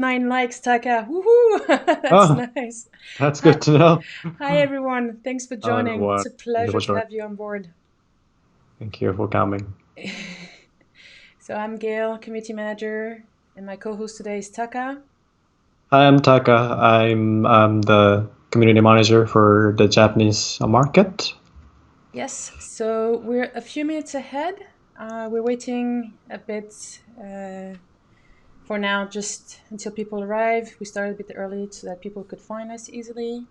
9 likes, Taka. Woohoo! That's Oh, nice. that's Hi, good to know. hi everyone. Thanks for Hello, joining. It's everyone. a Thank you pleasure for to joining. have you on board. Thank you for coming. So I'm Gail, community manager, and my co-host today is Taka. Hi, I'm Taka. I'm the community manager for the Japanese market. Yes, so we're a few minutes ahead. We're waiting a bit for now, just until people arrive. We started a bit early so that people could find us easily.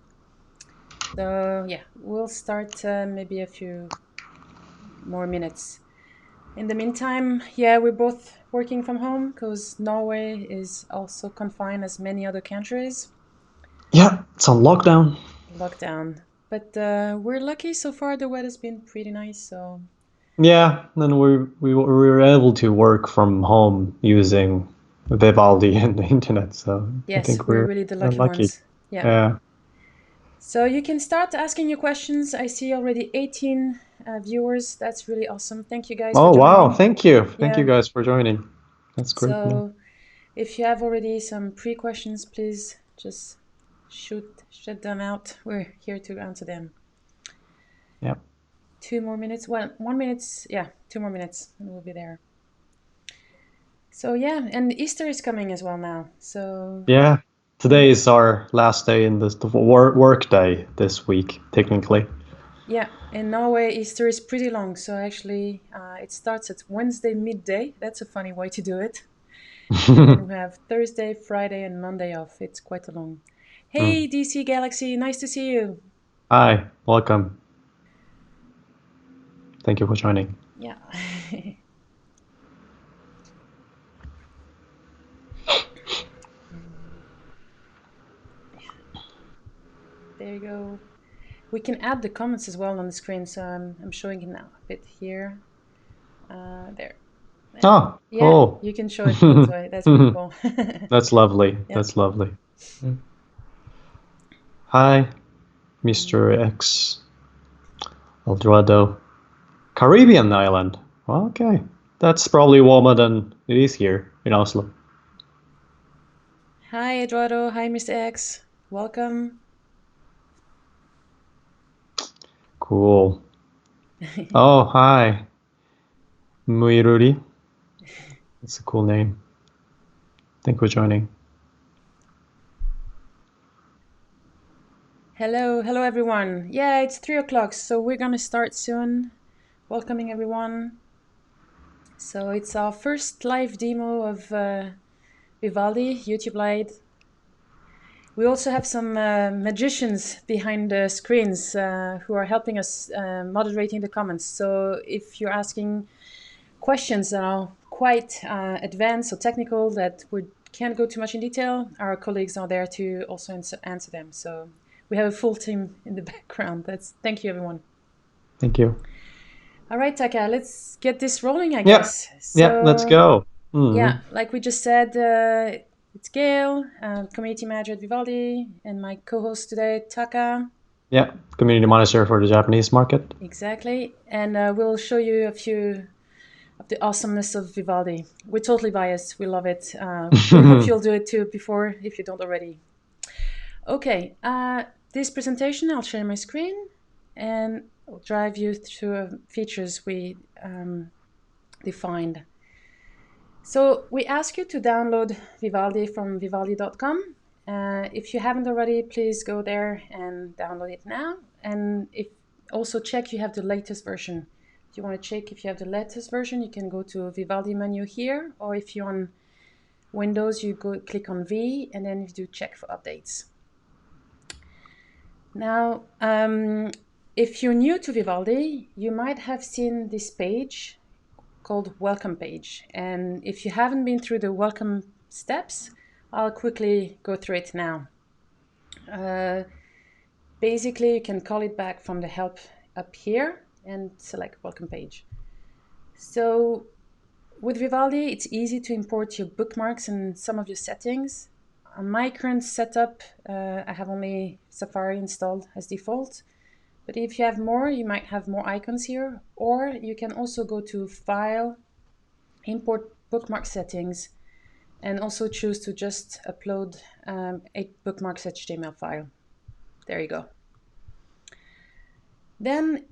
So yeah, we'll start maybe a few more minutes. In the meantime, yeah, we're both working from home because Norway is also confined as many other countries. Yeah, it's on lockdown. Lockdown. But we're lucky so far. The weather's been pretty nice. So Yeah, and we were able to work from home using Vivaldi and the internet. So I yes, think we're we're really the we're lucky lucky. ones. Yeah. Yeah. So you can start asking your questions. I see already 18 viewers. That's really awesome. Thank you guys for Oh wow! joining. Thank you. Thank you Yeah. guys for joining. That's great. Yeah. So if you have already some pre-questions, please just shoot them out. We're here to answer them. Yeah. 2 more minutes. Well, 1 minute. Yeah, 2 more minutes, and we'll be there. So yeah, and Easter is coming as well now. So Yeah. Today yeah, is our last day in this the work day this week, technically. yeah. In Norway, Easter is pretty long. So actually, it starts at Wednesday midday. That's a funny way to do it. And then we have Thursday, Friday, and Monday off. It's quite a long. Hey, Mm. DC Galaxy, nice to see you. Hi, welcome. Thank you for joining. Yeah. There you go. We can add the comments as well on the screen. So I'm showing it now a bit here. There. And Oh, yeah, cool. you can show it both ways. That's pretty cool. That's lovely. Yeah. That's lovely. Mm. Hi, Mr. X Eldorado. Caribbean island. Well, okay. That's probably warmer than it is here in Oslo. Hi, Eduardo. Hi, Mr. X. Welcome. Cool. Oh, hi. Muiruri. That's a cool name. Thank you for joining. Hello, hello, everyone. Yeah, it's 3 o'clock, so we're gonna start soon. Welcoming everyone. So it's our first live demo of Vivaldi, YouTube Live. We also have some magicians behind the screens who are helping us moderating the comments. So if you're asking questions that are quite advanced or technical that we can't go too much in detail, our colleagues are there to also answer them. So we have a full team in the background. Thank you, everyone. Thank you. All right, Taka, let's get this rolling, I Yeah. guess. Yeah, let's So go. yeah, Mm. like we just said, it's Gail, community manager at Vivaldi, and my co-host today, Taka. Yeah, community manager for the Japanese market. Exactly, and we'll show you a few of the awesomeness of Vivaldi. We're totally biased. We love it. We hope you'll do it too before, if you don't already. Okay, this presentation, I'll share my screen, and I'll drive you through features we defined. So we ask you to download Vivaldi from vivaldi.com. If you haven't already, please go there and download it now. And if also check you have the latest version. If you want to check if you have the latest version, you can go to Vivaldi menu here, or if you're on Windows, you go click on V, and then you do check for updates. Now, if you're new to Vivaldi, you might have seen this page called Welcome Page. And if you haven't been through the welcome steps, I'll quickly go through it now. Basically, you can call it back from the help up here and select Welcome Page. So with Vivaldi, it's easy to import your bookmarks and some of your settings. On my current setup, I have only Safari installed as default. But if you have more, you might have more icons here, or you can also go to File, Import Bookmark Settings, and also choose to just upload a bookmarks HTML file. There you go. Then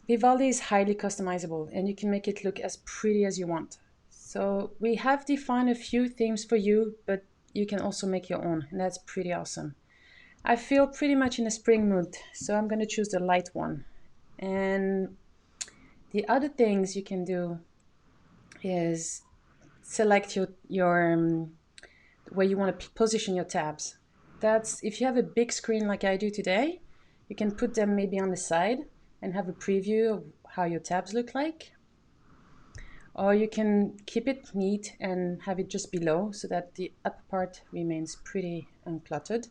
Vivaldi is highly customizable and you can make it look as pretty as you want. So we have defined a few themes for you, but you can also make your own, and that's pretty awesome. I feel pretty much in a spring mood, so I'm going to choose the light one. And the other things you can do is select your where you want to position your tabs. That's if you have a big screen like I do today, you can put them maybe on the side and have a preview of how your tabs look like. Or you can keep it neat and have it just below so that the upper part remains pretty uncluttered.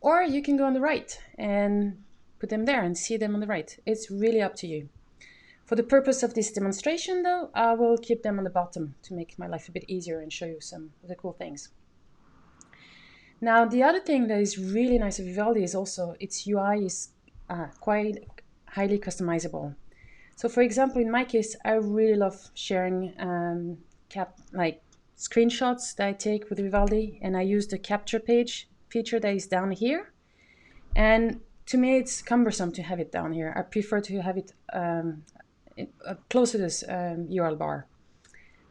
Or you can go on the right and put them there and see them on the right. It's really up to you. For the purpose of this demonstration though, I will keep them on the bottom to make my life a bit easier and show you some of the cool things. Now, the other thing that is really nice of Vivaldi is also its UI is quite highly customizable. So for example, in my case, I really love sharing screenshots that I take with Vivaldi, and I use the capture page feature that is down here. And to me, it's cumbersome to have it down here. I prefer to have it close to this URL bar.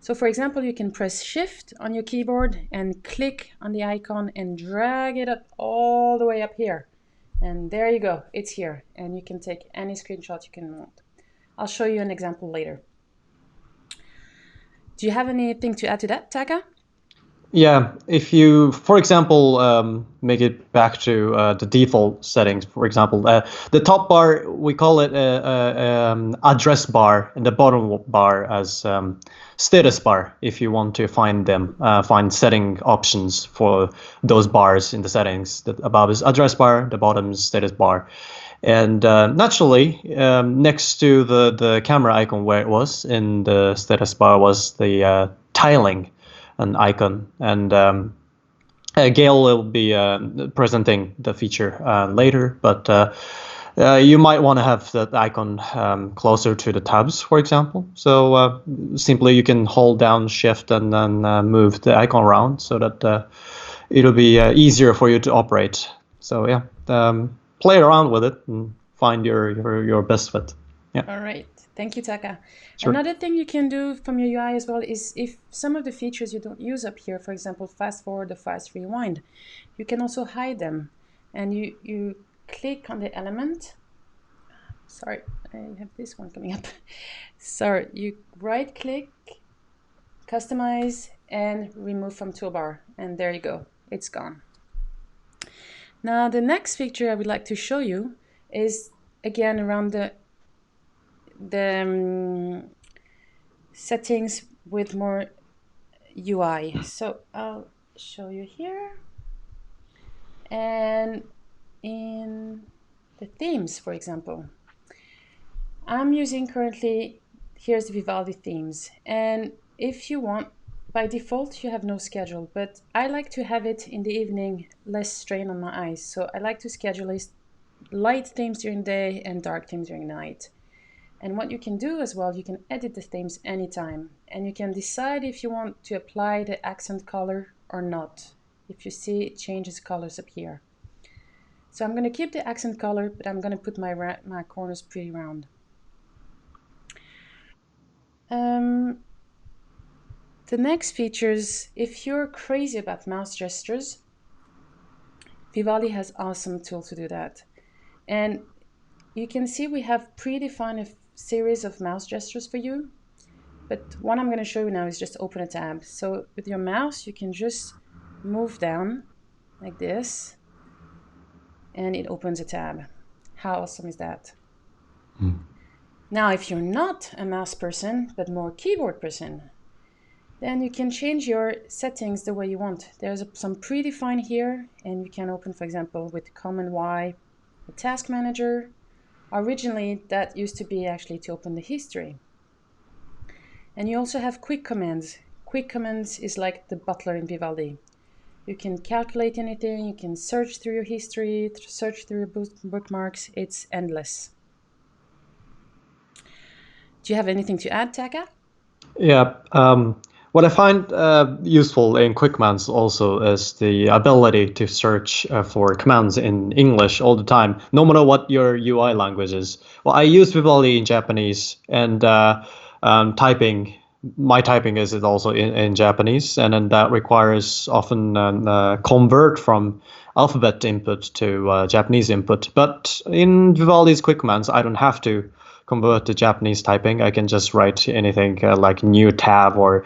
So for example, you can press Shift on your keyboard and click on the icon and drag it up all the way up here. And there you go, it's here. And you can take any screenshot you can want. I'll show you an example later. Do you have anything to add to that, Taka? Yeah, if you, for example, make it back to the default settings, for example, the top bar, we call it address bar, and the bottom bar as status bar, if you want to find them, find setting options for those bars in the settings. The above is address bar, the bottom is status bar. And naturally, next to the camera icon where it was in the status bar was the tiling an icon, and Gail will be presenting the feature later, but you might want to have that icon closer to the tabs, for example. So simply you can hold down Shift and then move the icon around so that it'll be easier for you to operate. So yeah, play around with it and find your best fit. Yeah. All right. Thank you, Taka. Sure. Another thing you can do from your UI as well is if some of the features you don't use up here, for example, fast forward or fast rewind, you can also hide them. And you click on the element. Sorry, I have this one coming up. Sorry, you right click, customize, and remove from toolbar. And there you go, it's gone. Now, the next feature I would like to show you is again around the settings with more UI. So I'll show you here. And in the themes, for example, I'm using currently, here's the Vivaldi themes. And if you want, by default, you have no schedule, but I like to have it in the evening, less strain on my eyes. So I like to schedule light themes during the day and dark themes during the night. And what you can do as well, you can edit the themes anytime, and you can decide if you want to apply the accent color or not. If you see, it changes colors up here. So I'm going to keep the accent color, but I'm going to put my corners pretty round. The next features, if you're crazy about mouse gestures, Vivaldi has awesome tools to do that. And you can see we have predefined a series of mouse gestures for you, but what I'm going to show you now is just open a tab. So with your mouse, you can just move down like this, and it opens a tab. How awesome is that? Now, if you're not a mouse person, but more keyboard person, then you can change your settings the way you want. There's some predefined here, and you can open, for example, with Command Y, the task manager. Originally, that used to be actually to open the history. And you also have quick commands. Quick commands is like the butler in Vivaldi. You can calculate anything, you can search through your history, search through your bookmarks. It's endless. Do you have anything to add, Taka? Yeah. What I find useful in quick commands also is the ability to search for commands in English all the time, no matter what your UI language is. Well, I use Vivaldi in Japanese, and typing. My typing is also in Japanese, and then that requires often convert from alphabet input to Japanese input. But in Vivaldi's quick commands, I don't have to convert to Japanese typing. I can just write anything like new tab or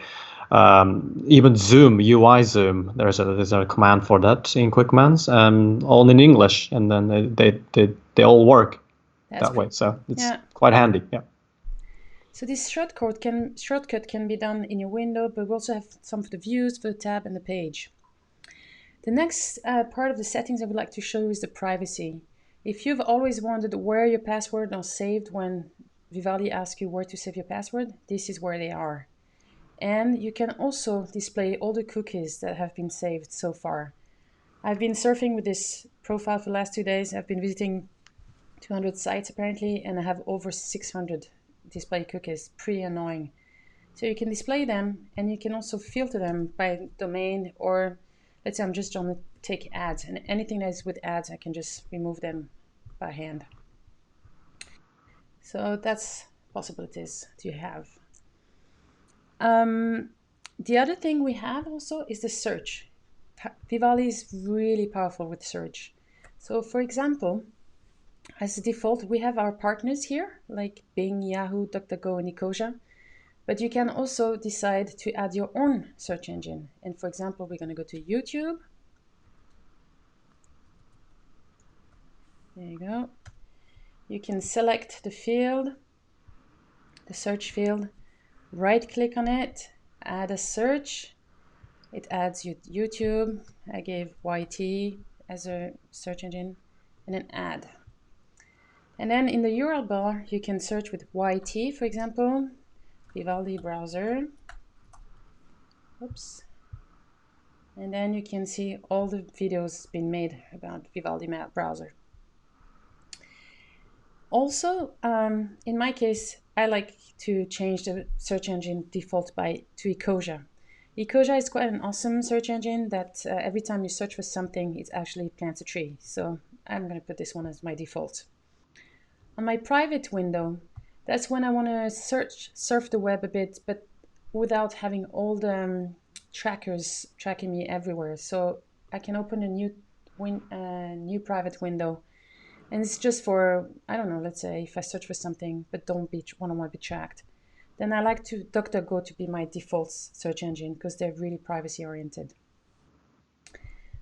even Zoom, UI Zoom. There's a command for that in quick commands, all in English, and then they all work That's that way. pretty So cool. it's Yeah. quite handy. Yeah. So this shortcut can be done in your window, but we also have some for the views, for the tab, and the page. The next part of the settings I would like to show you is the privacy. If you've always wondered where your password are saved when Vivaldi asks you where to save your password, this is where they are. And you can also display all the cookies that have been saved so far. I've been surfing with this profile for the last 2 days. I've been visiting 200 sites apparently, and I have over 600 display cookies. Pretty annoying. So you can display them, and you can also filter them by domain, or let's say I'm just trying to take ads, and anything that is with ads, I can just remove them by hand. So that's possibilities to have. The other thing we have also is the search. Vivaldi is really powerful with search. So for example, as a default, we have our partners here, like Bing, Yahoo, DuckDuckGo, and Ecosia. But you can also decide to add your own search engine. And for example, we're going to go to YouTube. There you go. You can select the field, the search field, right click on it, add a search. It adds you YouTube. I gave YT as a search engine, and then add. And then in the URL bar, you can search with YT, for example, Vivaldi browser. Oops. And then you can see all the videos been made about Vivaldi browser. Also, in my case, I like to change the search engine default to Ecosia. Ecosia is quite an awesome search engine that every time you search for something, it actually plants a tree. So I'm going to put this one as my default. On my private window, that's when I want to surf the web a bit, but without having all the trackers tracking me everywhere. So I can open a new private window, and it's just for, I don't know, let's say if I search for something but don't want to be tracked, then I like to DuckDuckGo to be my default search engine because they're really privacy oriented.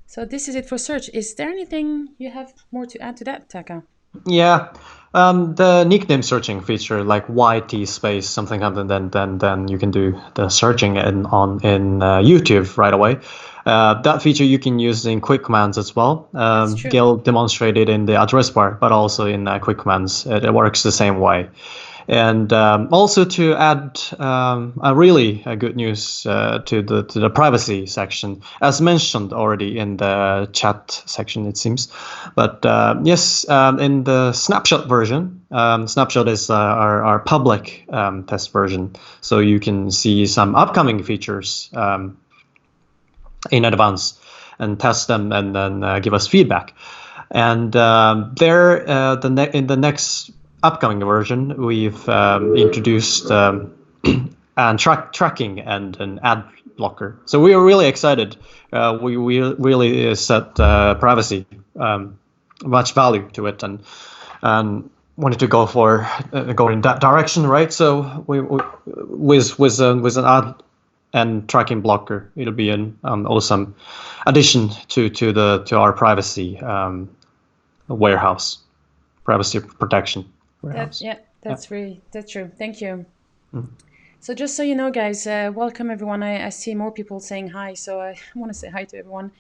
So this is it for search. Is there anything you have more to add to that, Taka? Yeah, the nickname searching feature, like YT space something, then you can do the searching in YouTube right away. That feature you can use in quick commands as well. That's true. Gil demonstrated in the address bar, but also in quick commands. It works the same way. And also to add a really good news to the privacy section, as mentioned already in the chat section, it seems. But yes, in the snapshot version, snapshot is our public test version, so you can see some upcoming features in advance and test them, and then give us feedback. And in the next upcoming version, we've introduced and tracking and an ad blocker. So we are really excited. We really set privacy much value to it, and wanted to go in that direction, right? So with an ad and tracking blocker, it'll be an awesome addition to our privacy warehouse, privacy protection warehouse. That's true. Thank you. So just so you know, guys, welcome everyone. I see more people saying hi, so I want to say hi to everyone.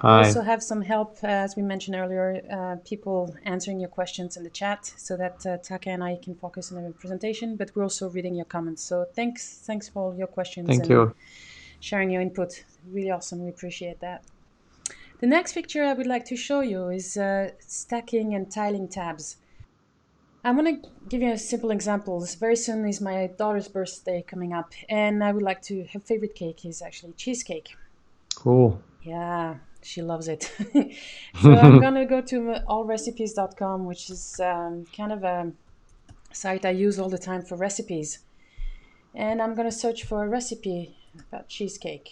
We Hi. also have some help, as we mentioned earlier, people answering your questions in the chat so that Taka and I can focus on the presentation, but we're also reading your comments. So thanks for all your questions Thank and you. sharing your input. Really awesome. We appreciate that. The next picture I would like to show you is stacking and tiling tabs. I want to give you a simple example. Very soon is my daughter's birthday coming up, and I would like to, her favorite cake is actually cheesecake. Cool. Yeah, she loves it. So I'm gonna go to allrecipes.com, which is kind of a site I use all the time for recipes. And I'm gonna search for a recipe about cheesecake.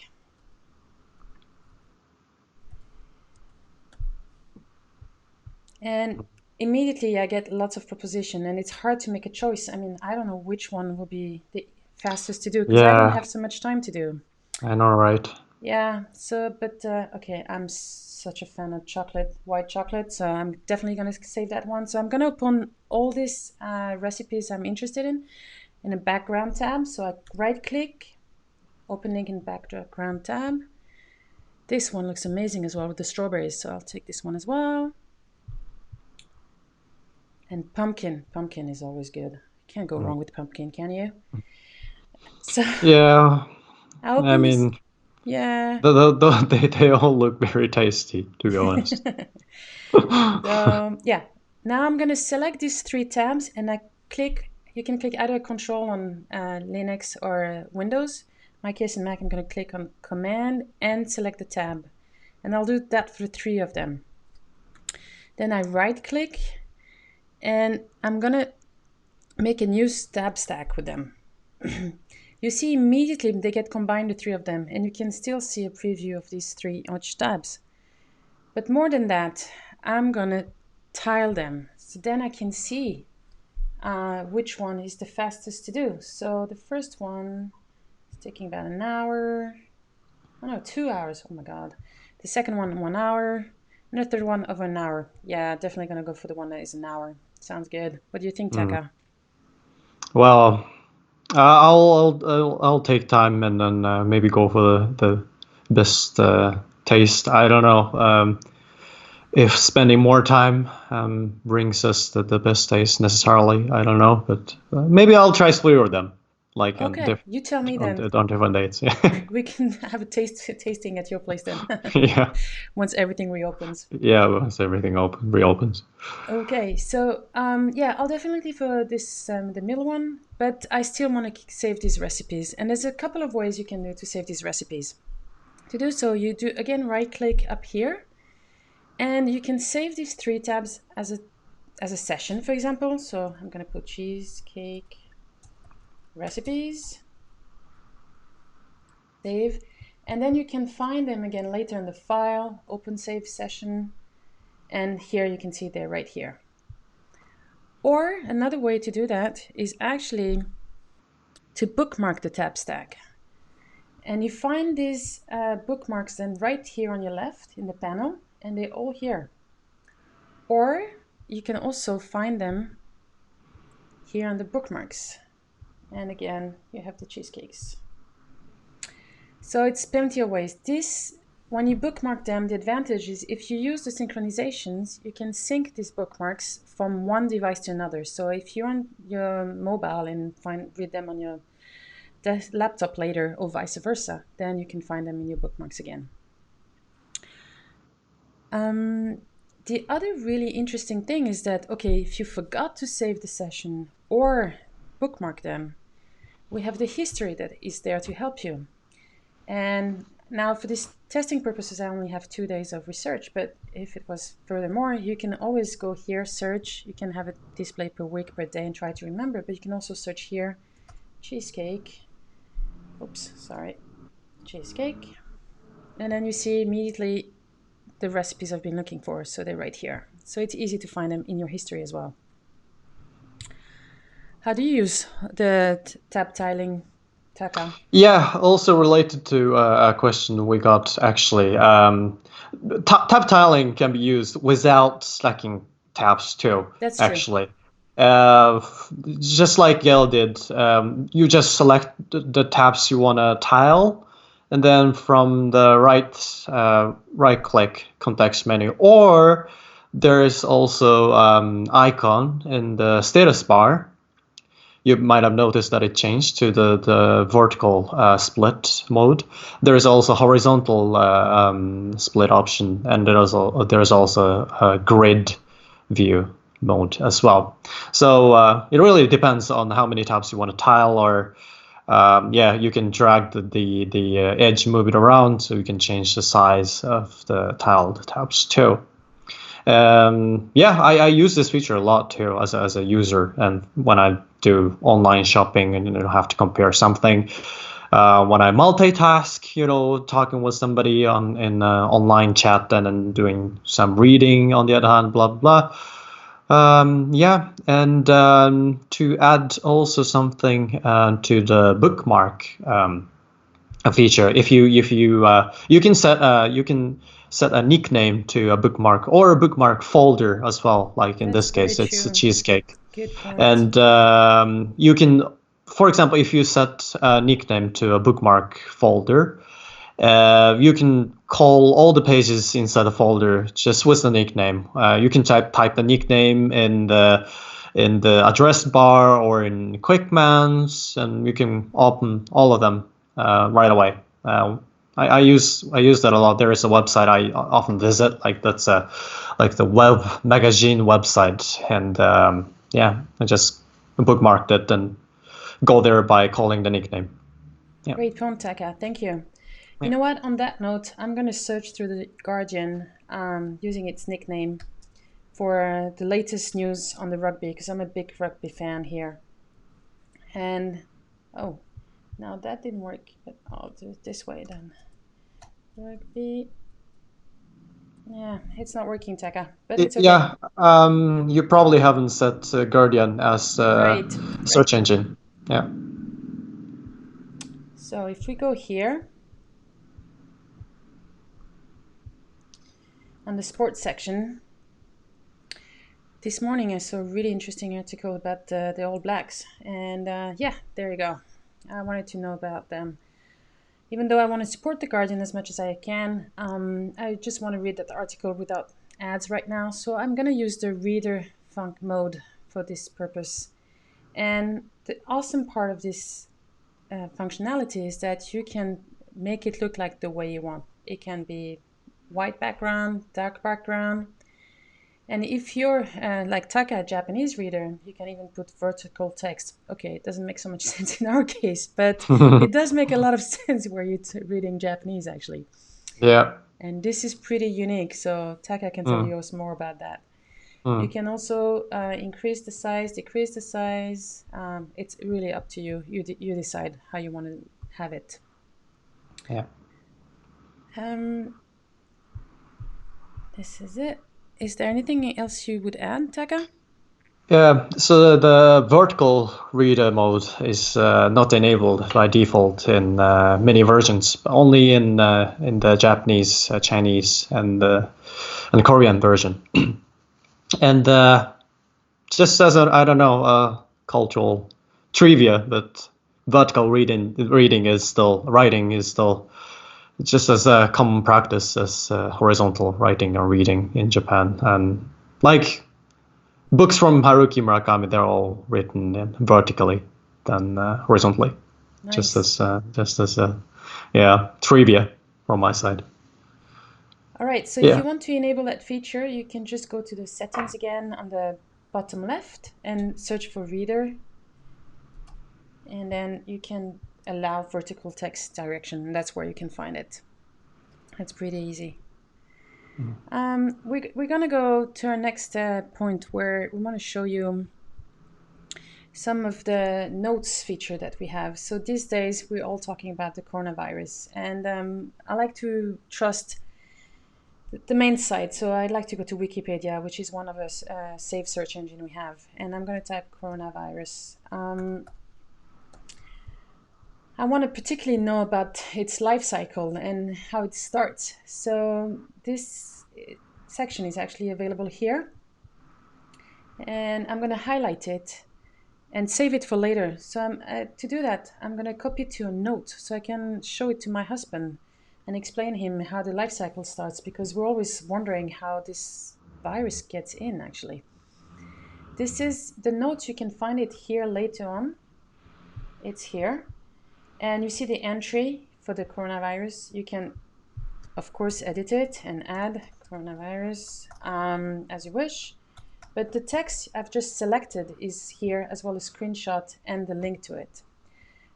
And immediately I get lots of proposition, and it's hard to make a choice. I mean, I don't know which one will be the fastest to do because I don't Yeah, have so much time to do. I know, right? Yeah, so, but okay, I'm such a fan of chocolate, white chocolate, so I'm definitely gonna save that one. So I'm gonna open all these recipes I'm interested in a background tab. So I right click, open link in background tab. This one looks amazing as well with the strawberries, so I'll take this one as well. And pumpkin is always good. Can't go wrong with pumpkin, can you? So Yeah, I I open this. mean, Yeah. they all look very tasty, to be honest. So yeah, now I'm gonna select these three tabs and I click. You can click either Control on Linux or Windows. In my case in Mac, I'm gonna click on Command and select the tab, and I'll do that for three of them. Then I right click, and I'm gonna make a new tab stack with them. You see immediately they get combined, the three of them, and you can still see a preview of these three each tabs. But more than that, I'm gonna tile them, so then I can see which one is the fastest to do. So the first one is taking about an hour. Oh no, 2 hours. Oh my god. The second one, 1 hour. And the third one of an hour. Yeah, definitely gonna go for the one that is an hour. Sounds good. What do you think, Taka? Well, I'll take time and then maybe go for the best taste. I don't know if spending more time brings us the best taste necessarily. I don't know, but maybe I'll try three of them, like Okay, you tell me then. on different dates. We can have a tasting at your place then. Yeah, Once everything reopens. yeah. Once everything reopens. Okay, so yeah, I'll definitely for this the middle one, but I still want to save these recipes, and there's a couple of ways you can do to save these recipes. To do so, you do again right click up here, and you can save these three tabs as a session, for example. So I'm gonna put cheesecake recipes, save, and then you can find them again later in the file, open save session, and here you can see they're right here. Or another way to do that is actually to bookmark the tab stack. And you find these bookmarks then right here on your left in the panel, and they're all here. Or you can also find them here on the bookmarks. And again, you have the cheesecakes. So it's plenty of ways. When you bookmark them, the advantage is if you use the synchronizations, you can sync these bookmarks from one device to another. So if you're on your mobile and read them on your laptop later or vice versa, then you can find them in your bookmarks again. The other really interesting thing is that, okay, if you forgot to save the session or bookmark them, we have the history that is there to help you. And now for this testing purposes, I only have 2 days of research, but if it was furthermore, you can always go here, search. You can have it display per week, per day, and try to remember, but you can also search here, cheesecake. Oops, sorry, cheesecake. And then you see immediately the recipes I've been looking for, so they're right here. So it's easy to find them in your history as well. How do you use the tab tiling, Taka? Yeah, also related to a question we got actually. Tab tiling can be used without stacking tabs too. That's true. Actually, just like Gail did, you just select the tabs you want to tile, and then from the right click context menu, or there is also icon in the status bar. You might have noticed that it changed to the vertical split mode. There is also horizontal split option, and there's also a grid view. mode as well. So it really depends on how many tabs you want to tile, or yeah, you can drag the edge, move it around, so you can change the size of the tiled tabs too. Yeah, I use this feature a lot too as a user, and when I do online shopping and have to compare something. When I multitask, talking with somebody in online chat and then doing some reading on the other hand, blah blah. Yeah, and to add also something to the bookmark a feature, you can set a nickname to a bookmark or a bookmark folder as well. Like in That's this very case, it's a true. cheesecake. Good point. And you can, for example, if you set a nickname to a bookmark folder, you can call all the pages inside the folder just with the nickname. You can type the nickname in the address bar or in quick commands, and you can open all of them right away. I use that a lot. There is a website I often visit, like that's like the web magazine website, and yeah, I just bookmarked it and go there by calling the nickname. Yeah. Great point, Taka. Thank you. You Yeah. know what? On that note, I'm going to search through the Guardian using its nickname for the latest news on the rugby because I'm a big rugby fan here. And oh, now that didn't work, but I'll do it this way then. Rugby. Yeah, it's not working, Taka, but it's okay. Yeah, you probably haven't set Guardian as Great, search great. engine. Yeah. So if we go here on the sports section, this morning I saw a really interesting article about the All Blacks, and yeah, there you go. I wanted to know about them. Even though I want to support the Guardian as much as I can, I just want to read that article without ads right now. So I'm going to use the reader funk mode for this purpose. And the awesome part of this functionality is that you can make it look like the way you want. It can be white background, dark background. And if you're like Taka, a Japanese reader, you can even put vertical text. Okay, it doesn't make so much sense in our case, but it does make a lot of sense where you're reading Japanese actually. Yeah. And this is pretty unique, so Taka can tell Mm, you more about that. You mm, can also increase the size, decrease the size. It's really up to you. You decide how you want to have it. yeah. Um, this is it. Is there anything else you would add, Taka? Yeah, so the vertical reader mode is not enabled by default in many versions, but only in the Japanese, Chinese, and Korean version. And just as a, I don't know, cultural trivia, but vertical reading is still writing is still just as a common practice as horizontal writing or reading in Japan. And like books from Haruki Murakami, they're all written vertically than horizontally. Nice. Just as a yeah trivia from my side. All right, so if Yeah. you want to enable that feature, you can just go to the settings again on the bottom left and search for reader. And then you can allow vertical text direction, and that's where you can find it. It's pretty easy. We're going to go to our next point where we want to show you some of the notes feature that we have. So these days, we're all talking about the coronavirus, and I like to trust the main site. So I'd like to go to Wikipedia, which is one of us safe search engine we have, and I'm going to type coronavirus. I want to particularly know about its life cycle and how it starts. So this section is actually available here, and I'm going to highlight it and save it for later. So to do that, I'm going to copy it to a note so I can show it to my husband and explain him how the life cycle starts, because we're always wondering how this virus gets in actually. This is the notes. You can find it here later on. It's here. And you see the entry for the coronavirus. You can, of course, edit it and add coronavirus as you wish. But the text I've just selected is here, as well as screenshot and the link to it.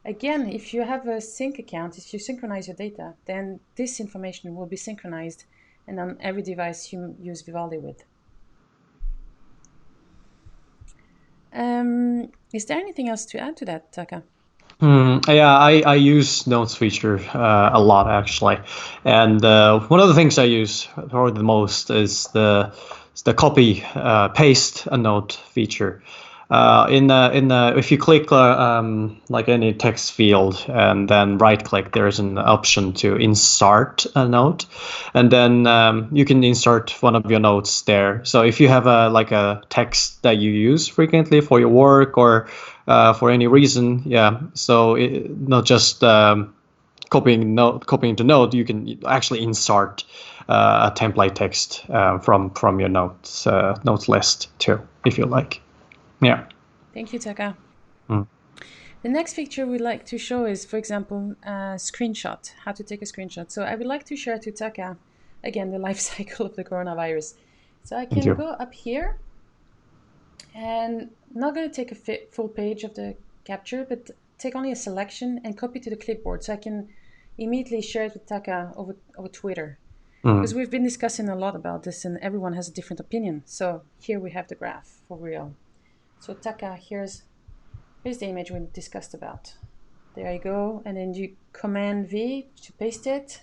Again, if you have a sync account, if you synchronize your data, then this information will be synchronized and on every device you use Vivaldi with. Is there anything else to add to that, Taka? Yeah, I use notes feature a lot actually, and one of the things I use probably the most is the copy paste a note feature. If you click like any text field and then right click, there's an option to insert a note, and then you can insert one of your notes there. So if you have a text that you use frequently for your work or for any reason, yeah. So not just copying to note, you can actually insert a template text from your notes list too, if you like. Yeah. Thank you, Taka. The next picture we'd like to show is, for example, a screenshot, how to take a screenshot. So I would like to share to Taka, again, the life cycle of the coronavirus. So I can go up here, and I'm not going to take a full page of the capture, but take only a selection and copy to the clipboard so I can immediately share it with Taka over Twitter. Because we've been discussing a lot about this and everyone has a different opinion. So here we have the graph for real. So Taka, here's the image we discussed about. There you go. And then you Command V to paste it.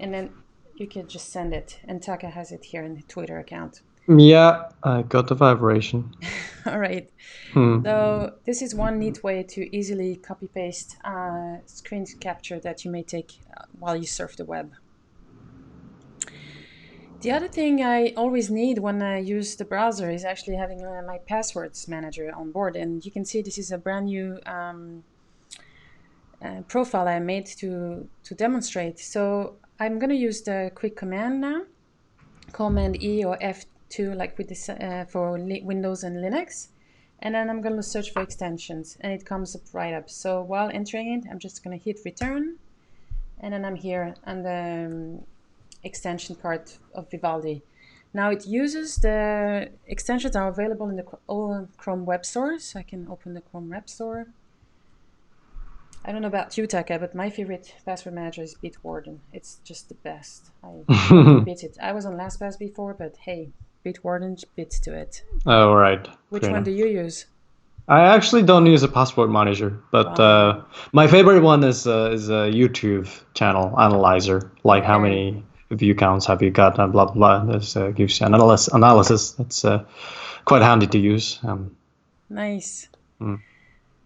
And then you can just send it. And Taka has it here in the Twitter account. Yeah, I got the vibration. All right. So this is one neat way to easily copy paste screen capture that you may take while you surf the web. The other thing I always need when I use the browser is actually having my passwords manager on board. And you can see this is a brand new profile I made to demonstrate. So I'm going to use the quick command now, Command E or F2, like with this for Windows and Linux. And then I'm going to search for extensions, and it comes up right up. So while entering it, I'm just going to hit return, and then I'm here on the extension part of Vivaldi. Now it uses the extensions that are available in the Chrome Web Store, so I can open the Chrome Web Store. I don't know about you, Taka, but my favorite password manager is Bitwarden. It's just the best. I can't beat it. I was on LastPass before, but hey, Bitwarden beats to it. Oh, right. Which one do you use? I actually don't use a password manager, but my favorite one is a YouTube channel analyzer. Like how many view counts have you got, and blah blah blah. This gives you analysis. That's quite handy to use. Nice.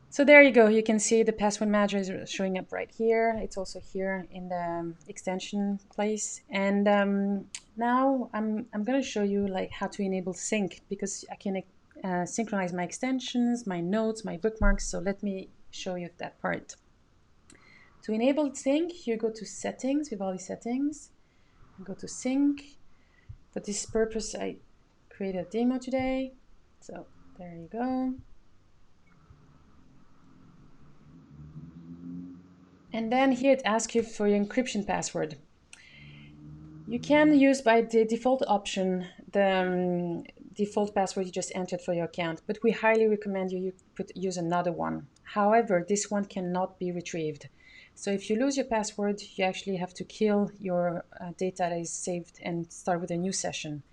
So there you go. You can see the password manager is showing up right here. It's also here in the extension place. And now I'm going to show you like how to enable sync, because I can synchronize my extensions, my notes, my bookmarks. So let me show you that part. To enable sync, you go to settings, Vivaldi settings, and go to sync. For this purpose, I created a demo today. So there you go. And then here it asks you for your encryption password. You can use by the default option the default password you just entered for your account, but we highly recommend you use another one. However, this one cannot be retrieved. So if you lose your password, you actually have to kill your data that is saved and start with a new session.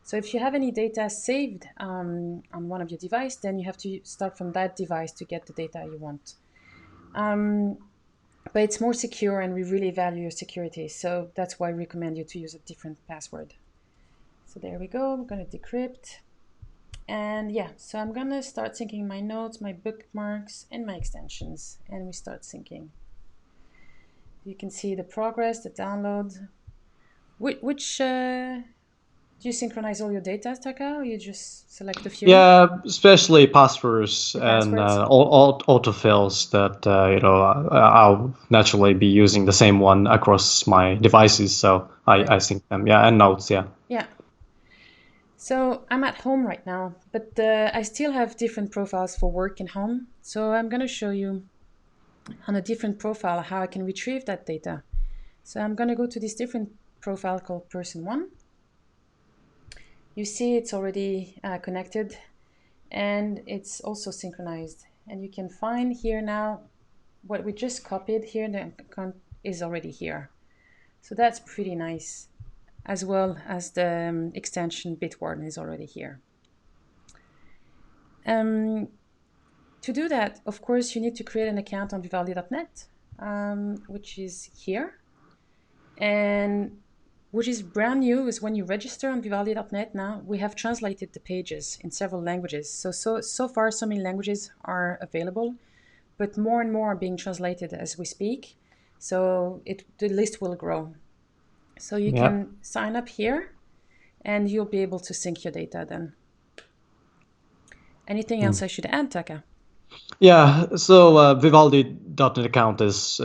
So if you have any data saved on one of your devices, then you have to start from that device to get the data you want. But it's more secure, and we really value your security. So that's why I recommend you to use a different password. So there we go. I'm going to decrypt. And yeah, so I'm going to start syncing my notes, my bookmarks, and my extensions. And we start syncing. You can see the progress, the download. Which do you synchronize all your data, Taka, or you just select a few? Yeah, especially passwords and autofills that I'll naturally be using the same one across my devices, so I sync them. Yeah, and notes. Yeah. Yeah. So I'm at home right now, but I still have different profiles for work and home. So I'm going to show you on a different profile how I can retrieve that data. So I'm going to go to this different profile called person 1. You see it's already connected, and it's also synchronized. And you can find here now what we just copied here, the account is already here. So that's pretty nice, as well as the extension Bitwarden is already here. To do that, of course, you need to create an account on Vivaldi.net, which is here. And which is brand new is when you register on Vivaldi.net now, we have translated the pages in several languages. So far, so many languages are available, but more and more are being translated as we speak. So the list will grow. So you Yeah. can sign up here and you'll be able to sync your data then. Anything else I should add, Taka? Yeah, so Vivaldi.net account is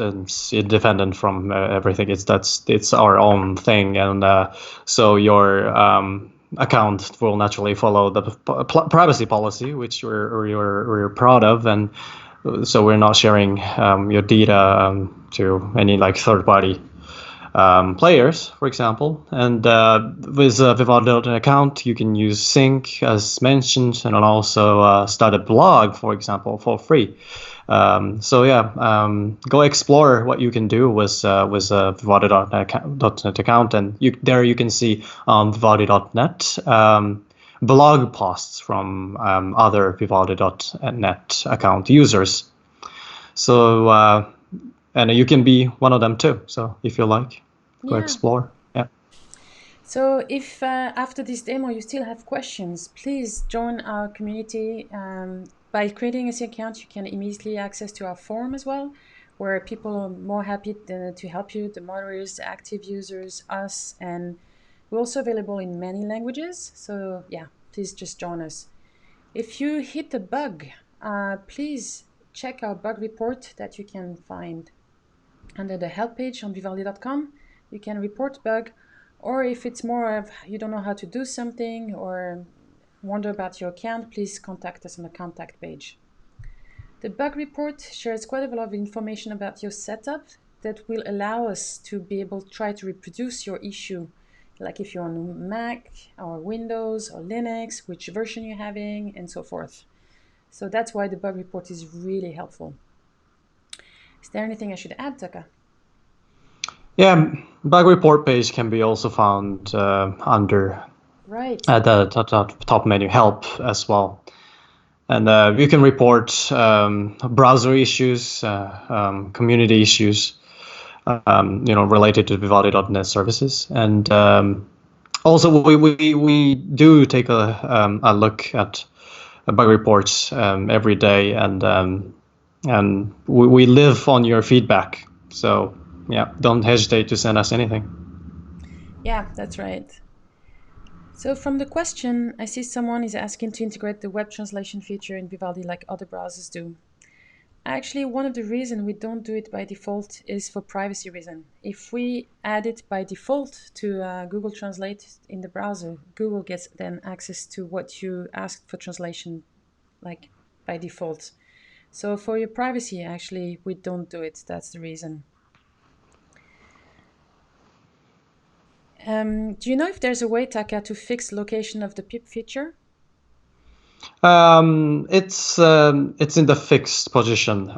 independent from everything. It's our own thing, and so your account will naturally follow the privacy policy, which we're proud of, and so we're not sharing your data to any like third party players, for example. And with Vivaldi account, you can use Sync as mentioned, and also start a blog, for example, for free. So yeah, go explore what you can do with Vivaldi.net account, and there you can see on Vivaldi.net blog posts from other Vivaldi.net account users. So and you can be one of them too. So if you like, go Yeah. explore. Yeah. So if after this demo you still have questions, please join our community. By creating a account, you can immediately access to our forum as well, where people are more happy to help you, the moderators, the active users, us, and we're also available in many languages. So yeah, please just join us. If you hit a bug, please check our bug report that you can find under the help page on Vivaldi.com. You can report bug, or if it's more of you don't know how to do something or wonder about your account, please contact us on the contact page. The bug report shares quite a lot of information about your setup that will allow us to be able to try to reproduce your issue, like if you're on Mac or Windows or Linux, which version you're having, and so forth. So that's why the bug report is really helpful. Is there anything I should add, Taka? Yeah, bug report page can be also found under Right. at the top menu help as well. And you can report browser issues, community issues, related to Vivaldi.net services. And also, we do take a look at bug reports every day, and we live on your feedback. So yeah, don't hesitate to send us anything. Yeah, that's right. So from the question, I see someone is asking to integrate the web translation feature in Vivaldi like other browsers do. Actually, one of the reasons we don't do it by default is for privacy reason. If we add it by default to Google Translate in the browser, Google gets then access to what you asked for translation, like by default. So for your privacy, actually, we don't do it. That's the reason. Do you know if there's a way, Taka, to fix location of the pip feature? It's in the fixed position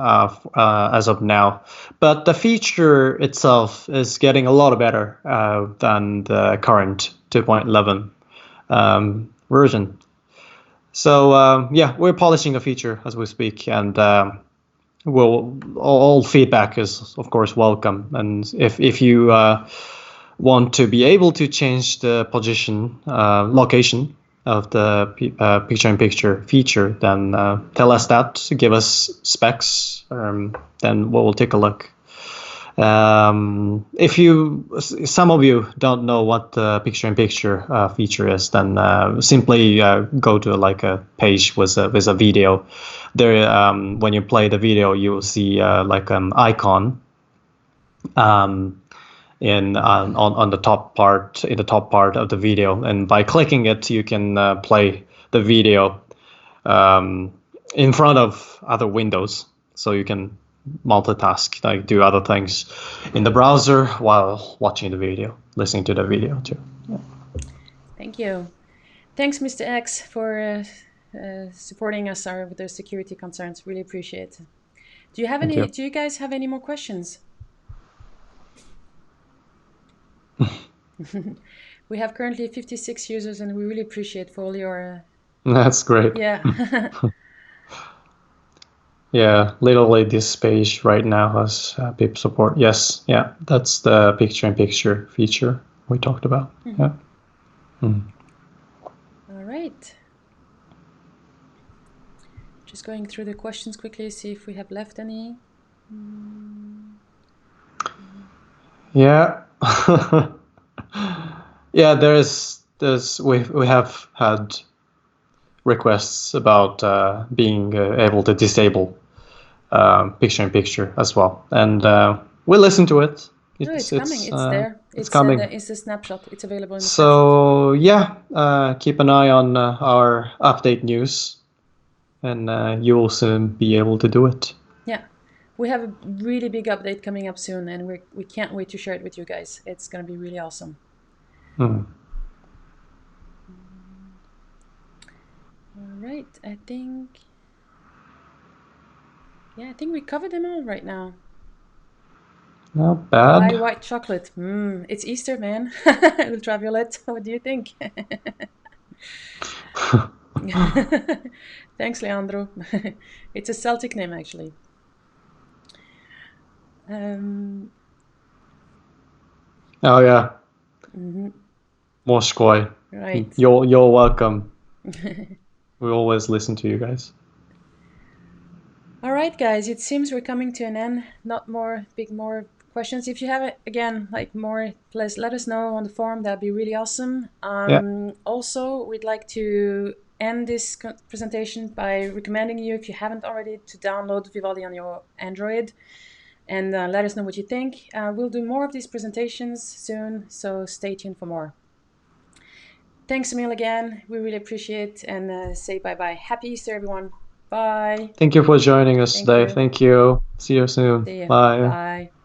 as of now, but the feature itself is getting a lot better than the current 2.11 version. So yeah, we're polishing the feature as we speak, and all feedback is of course welcome. And if you want to be able to change the position location of the picture-in-picture feature, then tell us that, give us specs, then we'll take a look. If some of you don't know what the picture-in-picture feature is, then simply go to like a page with a video. There, when you play the video, you will see like an icon on the top part of the video, and by clicking it, you can play the video in front of other windows, so you can multitask, like do other things in the browser while watching the video, listening to the video too. Yeah. Thank you. Thanks, Mr. X, for supporting us with those security concerns. Really appreciate it. Do you have Thank any? you. Do you guys have any more questions? We have currently 56 users, and we really appreciate for all your. That's great. Yeah. Yeah, literally this page right now has pip support. Yes, yeah, that's the picture-in-picture feature we talked about. Yeah. All right. Just going through the questions quickly, see if we have left any. Yeah. Yeah, there's we have had requests about being able to disable picture-in-picture as well, and we listen to it. No, it's coming. It's there. It's It's coming. it's the snapshot. It's available in the snapshot. So yeah, keep an eye on our update news, and you will soon be able to do it. Yeah, we have a really big update coming up soon, and we can't wait to share it with you guys. It's gonna be really awesome. All right, I think. Yeah, I think we covered them all right now. Not Buy bad. white chocolate. It's Easter, man. Ultraviolet. What do you think? Thanks, Leandro. It's a Celtic name, actually. Oh yeah. Moskoi. Right. You're welcome. We always listen to you guys. All right, guys. It seems we're coming to an end. Not more questions. If you have again more, please let us know on the forum. That'd be really awesome. Yeah. Also, we'd like to end this presentation by recommending you, if you haven't already, to download Vivaldi on your Android and let us know what you think. We'll do more of these presentations soon, so stay tuned for more. Thanks, Emil, again. We really appreciate it, and say bye-bye. Happy Easter, everyone. Bye. Thank you for joining us Thank today. you. Thank you. See you soon. See you. Bye. Bye.